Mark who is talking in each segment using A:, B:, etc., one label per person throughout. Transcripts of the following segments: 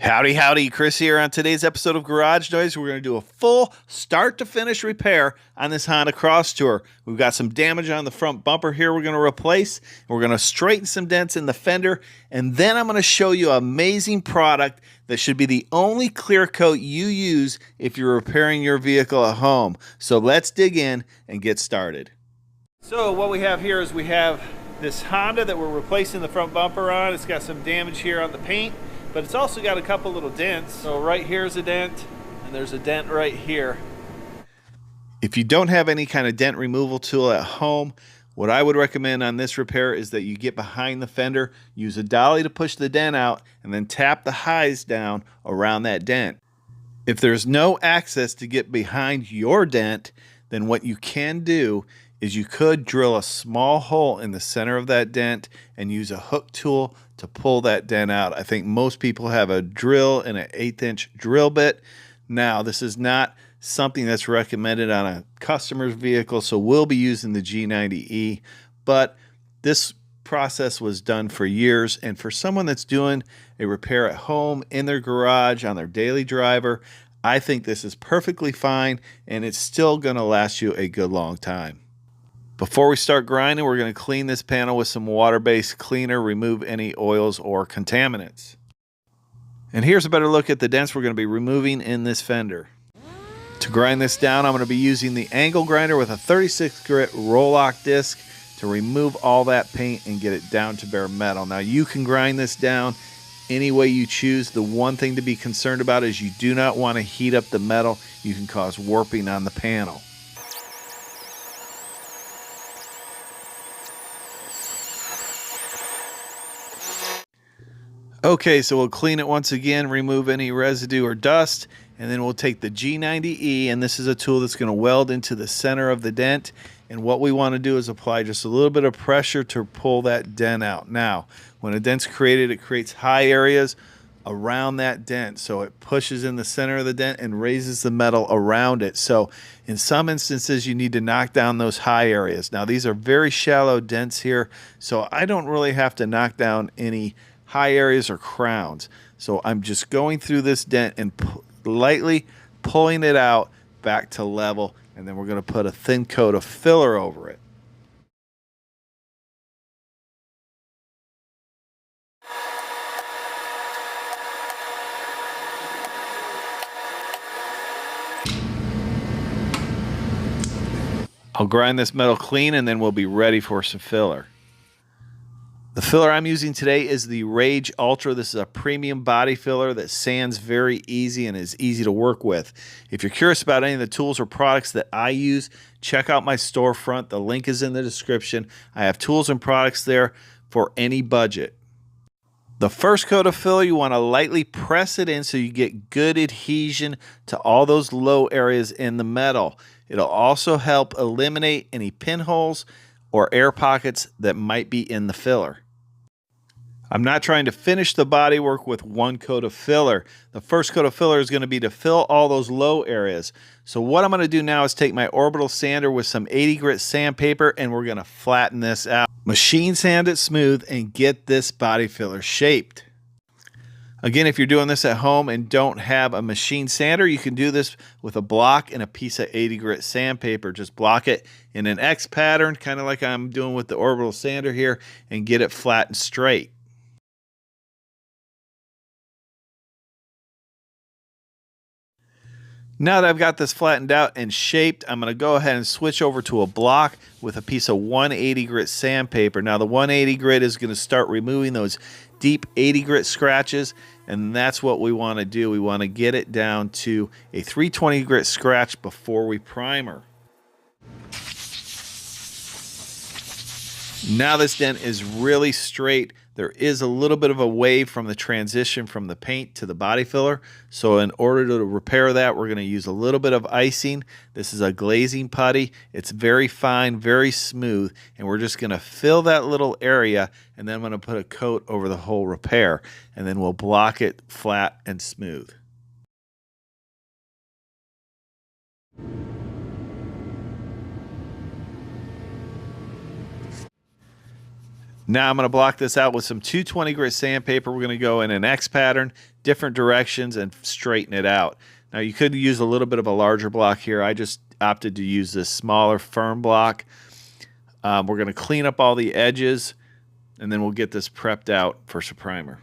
A: Howdy, howdy, Chris here. On today's episode of Garage Noise, we're going to do a full start-to-finish repair on this Honda Cross Tour. We've got some damage on the front bumper here we're going to replace. We're going to straighten some dents in the fender, and then I'm going to show you an amazing product that should be the only clear coat you use if you're repairing your vehicle at home. So let's dig in and get started. So what we have here is we have this Honda that we're replacing the front bumper on. It's got some damage here on the paint, but it's also got a couple little dents. So right here's a dent, and there's a dent right here. If you don't have any kind of dent removal tool at home, what I would recommend on this repair is that you get behind the fender, use a dolly to push the dent out, and then tap the highs down around that dent. If there's no access to get behind your dent, then what you can do is you could drill a small hole in the center of that dent and use a hook tool to pull that dent out. I think most people have a drill and an 1/8" drill bit. Now, this is not something that's recommended on a customer's vehicle, so we'll be using the G90E, but this process was done for years, and for someone that's doing a repair at home, in their garage, on their daily driver, I think this is perfectly fine, and it's still going to last you a good long time. Before we start grinding, we're going to clean this panel with some water-based cleaner, remove any oils or contaminants. And here's a better look at the dents we're going to be removing in this fender. To grind this down, I'm going to be using the angle grinder with a 36 grit roll-lock disc to remove all that paint and get it down to bare metal. Now, you can grind this down any way you choose. The one thing to be concerned about is you do not want to heat up the metal. You can cause warping on the panel. Okay, so we'll clean it once again, remove any residue or dust, and then we'll take the G90E, and this is a tool that's going to weld into the center of the dent. And what we want to do is apply just a little bit of pressure to pull that dent out. Now, when a dent's created, it creates high areas around that dent. So it pushes in the center of the dent and raises the metal around it. So in some instances, you need to knock down those high areas. Now, these are very shallow dents here, so I don't really have to knock down any high areas or crowns. So I'm just going through this dent and lightly pulling it out back to level, and then we're going to put a thin coat of filler over it. I'll grind this metal clean, and then we'll be ready for some filler. The filler I'm using today is the Rage Ultra. This is a premium body filler that sands very easy and is easy to work with. If you're curious about any of the tools or products that I use, check out my storefront. The link is in the description. I have tools and products there for any budget. The first coat of filler, you want to lightly press it in so you get good adhesion to all those low areas in the metal. It'll also help eliminate any pinholes or air pockets that might be in the filler. I'm not trying to finish the bodywork with one coat of filler. The first coat of filler is going to be to fill all those low areas. So what I'm going to do now is take my orbital sander with some 80 grit sandpaper, and we're going to flatten this out. Machine sand it smooth and get this body filler shaped. Again, if you're doing this at home and don't have a machine sander, you can do this with a block and a piece of 80 grit sandpaper. Just block it in an X pattern, kind of like I'm doing with the orbital sander here, and get it flat and straight. Now that I've got this flattened out and shaped, I'm going to go ahead and switch over to a block with a piece of 180 grit sandpaper. Now the 180 grit is going to start removing those deep 80 grit scratches, and that's what we want to do. We want to get it down to a 320 grit scratch before we primer. Now this dent is really straight. There is a little bit of a wave from the transition from the paint to the body filler. So in order to repair that, we're going to use a little bit of icing. This is a glazing putty. It's very fine, very smooth, and we're just going to fill that little area, and then I'm going to put a coat over the whole repair, and then we'll block it flat and smooth. Now I'm going to block this out with some 220 grit sandpaper. We're going to go in an X pattern, different directions, and straighten it out. Now you could use a little bit of a larger block here. I just opted to use this smaller firm block. We're going to clean up all the edges, and then we'll get this prepped out for some primer.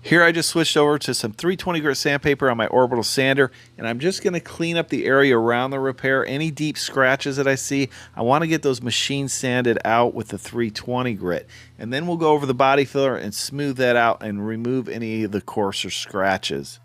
A: Here I just switched over to some 320 grit sandpaper on my orbital sander, and I'm just going to clean up the area around the repair. Any deep scratches that I see, I want to get those machine sanded out with the 320 grit. And then we'll go over the body filler and smooth that out and remove any of the coarser scratches.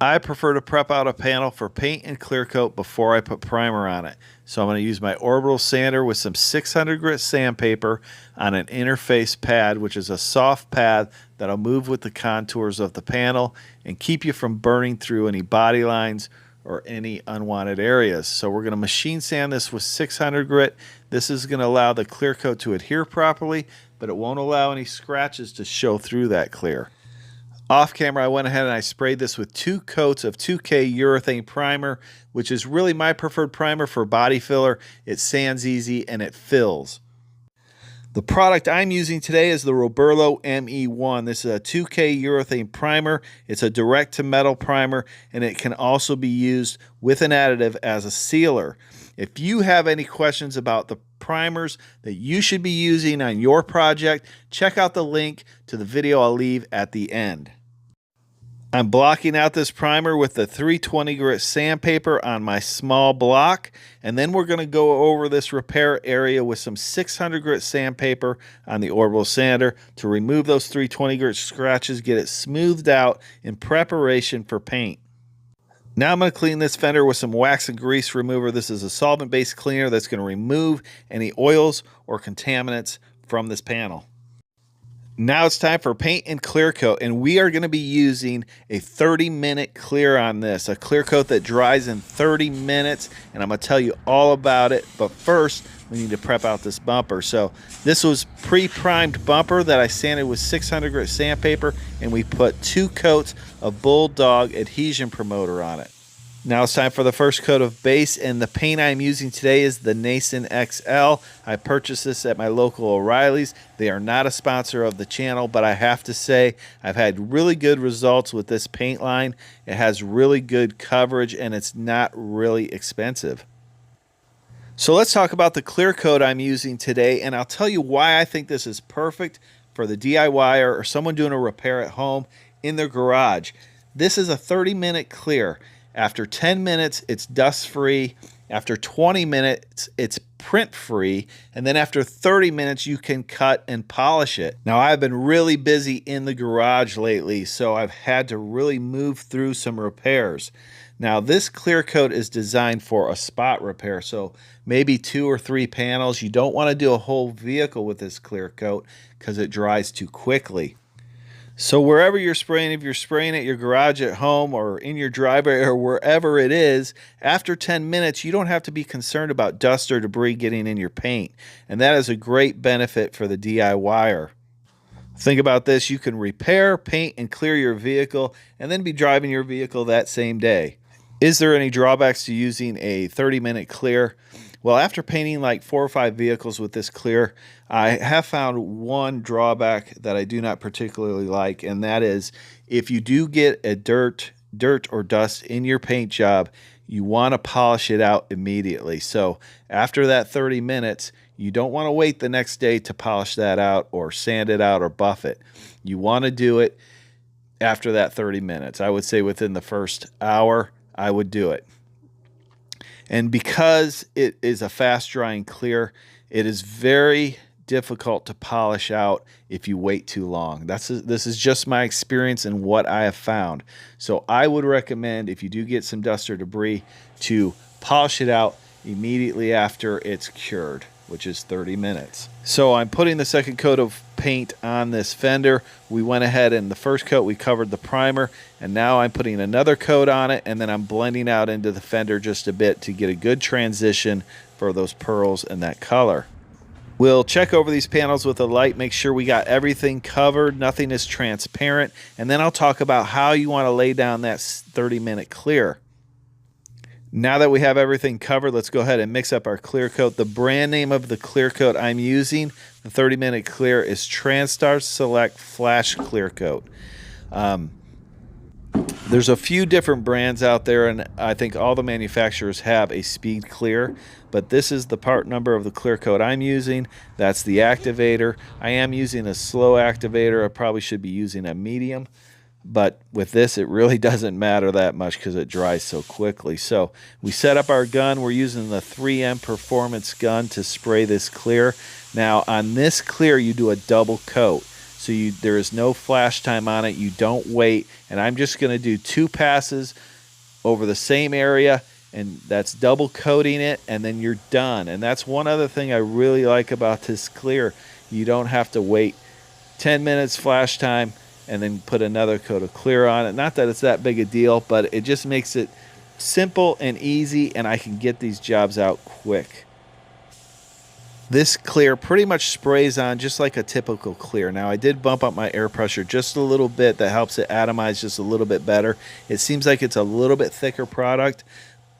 A: I prefer to prep out a panel for paint and clear coat before I put primer on it. So I'm going to use my orbital sander with some 600 grit sandpaper on an interface pad, which is a soft pad that'll move with the contours of the panel and keep you from burning through any body lines or any unwanted areas. So we're going to machine sand this with 600 grit. This is going to allow the clear coat to adhere properly, but it won't allow any scratches to show through that clear. Off camera, I went ahead and I sprayed this with 2 coats of 2K urethane primer, which is really my preferred primer for body filler. It sands easy and it fills. The product I'm using today is the Roberlo ME1. This is a 2K urethane primer. It's a direct to metal primer, and it can also be used with an additive as a sealer. If you have any questions about the primers that you should be using on your project, check out the link to the video I'll leave at the end. I'm blocking out this primer with the 320 grit sandpaper on my small block, and then we're going to go over this repair area with some 600 grit sandpaper on the orbital sander to remove those 320 grit scratches, get it smoothed out in preparation for paint. Now I'm going to clean this fender with some wax and grease remover. This is a solvent-based cleaner that's going to remove any oils or contaminants from this panel. Now it's time for paint and clear coat, and we are going to be using a 30-minute clear on this, a clear coat that dries in 30 minutes, and I'm going to tell you all about it. But first, we need to prep out this bumper. So this was pre-primed bumper that I sanded with 600 grit sandpaper, and we put 2 coats of Bulldog adhesion promoter on it. Now it's time for the first coat of base, and the paint I'm using today is the Nason XL. I purchased this at my local O'Reilly's. They are not a sponsor of the channel, but I have to say I've had really good results with this paint line. It has really good coverage, and it's not really expensive. So let's talk about the clear coat I'm using today, and I'll tell you why I think this is perfect for the DIYer or someone doing a repair at home in their garage. This is a 30-minute clear. After 10 minutes, it's dust-free. After 20 minutes, it's print-free. And then after 30 minutes, you can cut and polish it. Now, I've been really busy in the garage lately, so I've had to really move through some repairs. Now, this clear coat is designed for a spot repair, so maybe 2 or 3 panels. You don't want to do a whole vehicle with this clear coat because it dries too quickly. So wherever you're spraying, if you're spraying at your garage at home or in your driveway or wherever it is, after 10 minutes, you don't have to be concerned about dust or debris getting in your paint. And that is a great benefit for the DIYer. Think about this. You can repair, paint, and clear your vehicle and then be driving your vehicle that same day. Is there any drawbacks to using a 30-minute clear? Well, after painting like 4 or 5 vehicles with this clear, I have found one drawback that I do not particularly like, and that is if you do get a dirt or dust in your paint job, you want to polish it out immediately. So after that 30 minutes, you don't want to wait the next day to polish that out or sand it out or buff it. You want to do it after that 30 minutes. I would say within the first hour, I would do it. And because it is a fast drying clear, it is very difficult to polish out if you wait too long. This is just my experience and what I have found. So I would recommend, if you do get some dust or debris, to polish it out immediately after it's cured, which is 30 minutes. So I'm putting the second coat of paint on this fender. We went ahead and the first coat we covered the primer, and now I'm putting another coat on it, and then I'm blending out into the fender just a bit to get a good transition for those pearls and that color. We'll check over these panels with a light, make sure we got everything covered, nothing is transparent, and then I'll talk about how you want to lay down that 30-minute clear. Now that we have everything covered, let's go ahead and mix up our clear coat. The brand name of the clear coat I'm using, the 30-minute clear, is TranStar Select Flash Clear Coat. There's a few different brands out there, and I think all the manufacturers have a speed clear, but this is the part number of the clear coat I'm using. That's the activator. I am using a slow activator. I probably should be using a medium, but with this it really doesn't matter that much because it dries so quickly. So we set up our gun. We're using the 3M Performance gun to spray this clear. Now on this clear you do a double coat. So there is no flash time on it. You don't wait. And I'm just going to do 2 passes over the same area, and that's double coating it, and then you're done. And that's one other thing I really like about this clear. You don't have to wait 10 minutes flash time and then put another coat of clear on it. Not that it's that big a deal, but it just makes it simple and easy, and I can get these jobs out quick. This clear pretty much sprays on just like a typical clear. Now I did bump up my air pressure just a little bit. That helps it atomize just a little bit better. It seems like it's a little bit thicker product,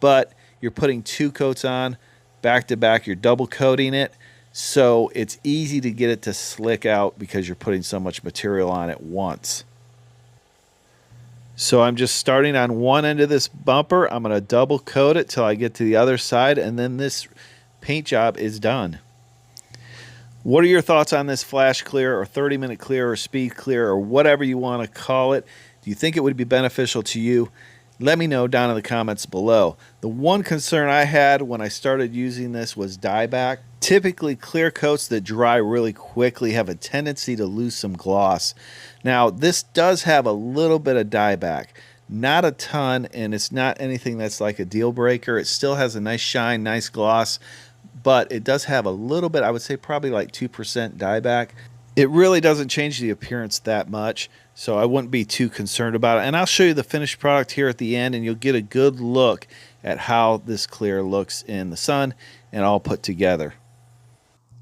A: but you're putting 2 coats on back to back. You're double coating it, so it's easy to get it to slick out because you're putting so much material on at once. So I'm just starting on one end of this bumper. I'm going to double coat it till I get to the other side, and then this paint job is done. What are your thoughts on this flash clear or 30-minute clear or speed clear or whatever you want to call it? Do you think it would be beneficial to you? Let me know down in the comments below. The one concern I had when I started using this was dieback. Typically, clear coats that dry really quickly have a tendency to lose some gloss. Now, this does have a little bit of dieback. Not a ton, and it's not anything that's like a deal breaker. It still has a nice shine, nice gloss, but it does have a little bit, I would say probably like 2% dieback. It really doesn't change the appearance that much, so I wouldn't be too concerned about it. And I'll show you the finished product here at the end, and you'll get a good look at how this clear looks in the sun and all put together.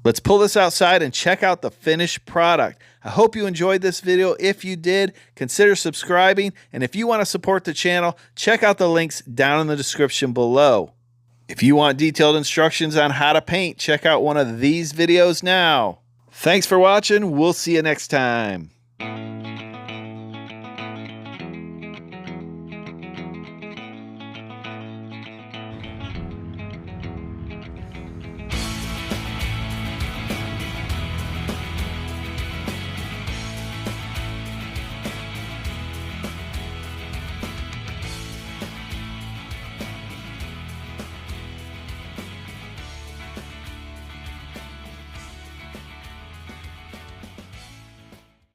A: Let's pull this outside and check out the finished product. I hope you enjoyed this video. If you did, consider subscribing. And if you want to support the channel, check out the links down in the description below. If you want detailed instructions on how to paint, check out one of these videos now. Thanks for watching. We'll see you next time.